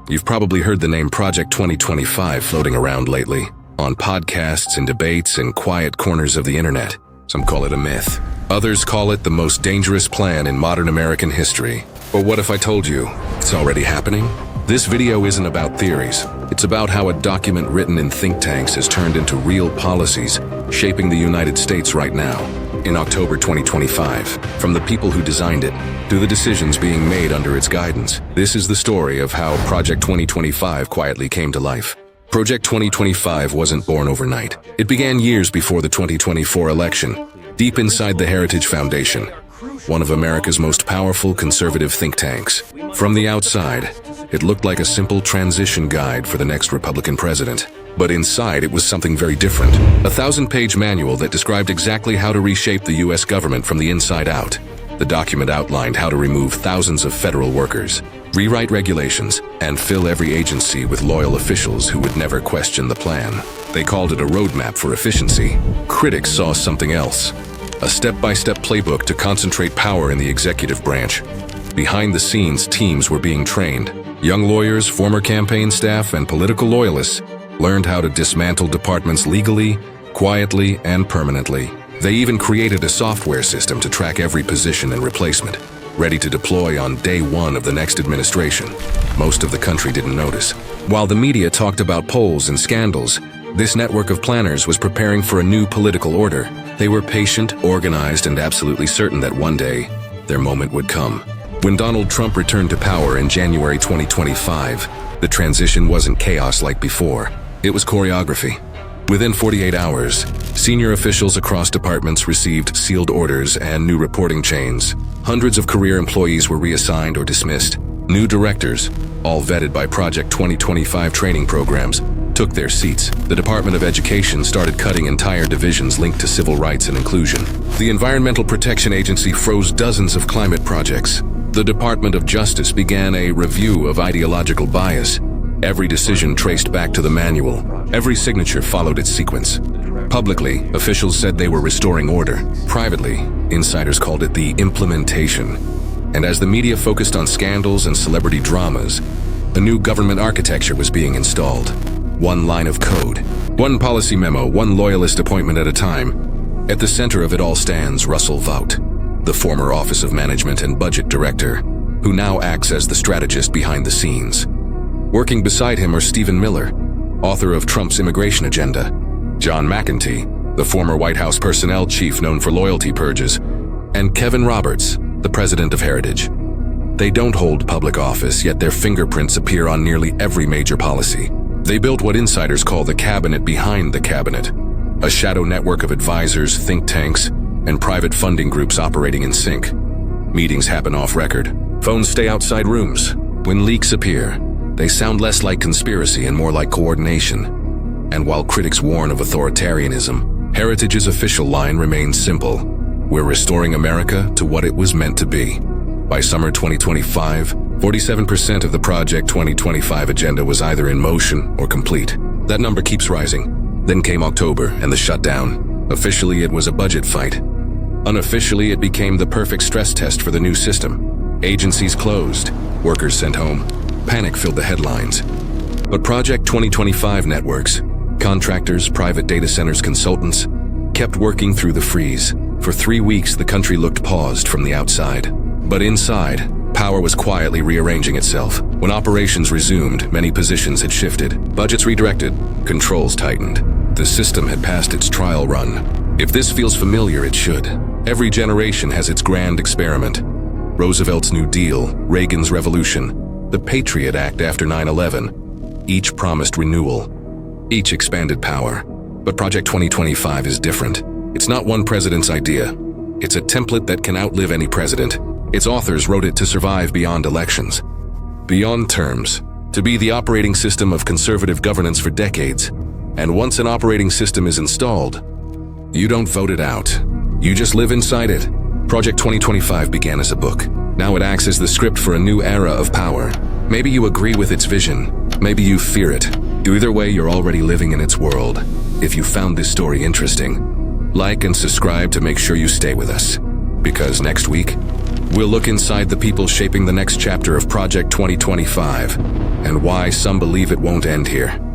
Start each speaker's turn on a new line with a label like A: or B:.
A: You've probably heard the name Project 2025 floating around lately, on podcasts and debates and quiet corners of the internet. Some call it a myth. Others call it the most dangerous plan in modern American history. But what if I told you it's already happening? This video isn't about theories. It's about how a document written in think tanks has turned into real policies shaping the United States right now. In October 2025, from the people who designed it to the decisions being made under its guidance, this is the story of how Project 2025 quietly came to life. Project 2025 wasn't born overnight. It began years before the 2024 election, deep inside the Heritage Foundation, one of America's most powerful conservative think tanks. From the outside, it looked like a simple transition guide for the next Republican president. But inside, it was something very different. A 1,000-page manual that described exactly how to reshape the U.S. government from the inside out. The document outlined how to remove thousands of federal workers, rewrite regulations, and fill every agency with loyal officials who would never question the plan. They called it a roadmap for efficiency. Critics saw something else. A step-by-step playbook to concentrate power in the executive branch. Behind the scenes, teams were being trained. Young lawyers, former campaign staff, and political loyalists learned how to dismantle departments legally, quietly, and permanently. They even created a software system to track every position and replacement, ready to deploy on day one of the next administration. Most of the country didn't notice. While the media talked about polls and scandals, this network of planners was preparing for a new political order. They were patient, organized, and absolutely certain that one day, their moment would come. When Donald Trump returned to power in January 2025, the transition wasn't chaos like before. It was choreography. Within 48 hours, senior officials across departments received sealed orders and new reporting chains. Hundreds of career employees were reassigned or dismissed. New directors, all vetted by Project 2025 training programs, took their seats. The Department of Education started cutting entire divisions linked to civil rights and inclusion. The Environmental Protection Agency froze dozens of climate projects. The Department of Justice began a review of ideological bias. Every decision traced back to the manual. Every signature followed its sequence. Publicly, officials said they were restoring order. Privately, insiders called it the implementation. And as the media focused on scandals and celebrity dramas, a new government architecture was being installed. One line of code, one policy memo, one loyalist appointment at a time. At the center of it all stands Russell Vought, the former Office of Management and Budget Director, who now acts as the strategist behind the scenes. Working beside him are Stephen Miller, author of Trump's immigration agenda, John McEntee, the former White House personnel chief known for loyalty purges, and Kevin Roberts, the president of Heritage. They don't hold public office, yet their fingerprints appear on nearly every major policy. They built what insiders call the cabinet behind the cabinet, a shadow network of advisors, think tanks, and private funding groups operating in sync. Meetings happen off record. Phones stay outside rooms. When leaks appear, they sound less like conspiracy and more like coordination. And while critics warn of authoritarianism, Heritage's official line remains simple. We're restoring America to what it was meant to be. By summer 2025, 47% of the Project 2025 agenda was either in motion or complete. That number keeps rising. Then came October and the shutdown. Officially, it was a budget fight. Unofficially, it became the perfect stress test for the new system. Agencies closed, workers sent home. Panic filled the headlines. But Project 2025 networks, contractors, private data centers, consultants, kept working through the freeze. For 3 weeks, the country looked paused from the outside. But inside, power was quietly rearranging itself. When operations resumed, many positions had shifted, budgets redirected, controls tightened. The system had passed its trial run. If this feels familiar, it should. Every generation has its grand experiment. Roosevelt's New Deal, Reagan's Revolution, the Patriot Act after 9/11. Each promised renewal. Each expanded power. But Project 2025 is different. It's not one president's idea. It's a template that can outlive any president. Its authors wrote it to survive beyond elections, beyond terms, to be the operating system of conservative governance for decades. And once an operating system is installed, you don't vote it out. You just live inside it. Project 2025 began as a book. Now it acts as the script for a new era of power. Maybe you agree with its vision. Maybe you fear it. Either way, you're already living in its world. If you found this story interesting, like and subscribe to make sure you stay with us. Because next week, We'll look inside the people shaping the next chapter of Project 2025 and why some believe it won't end here.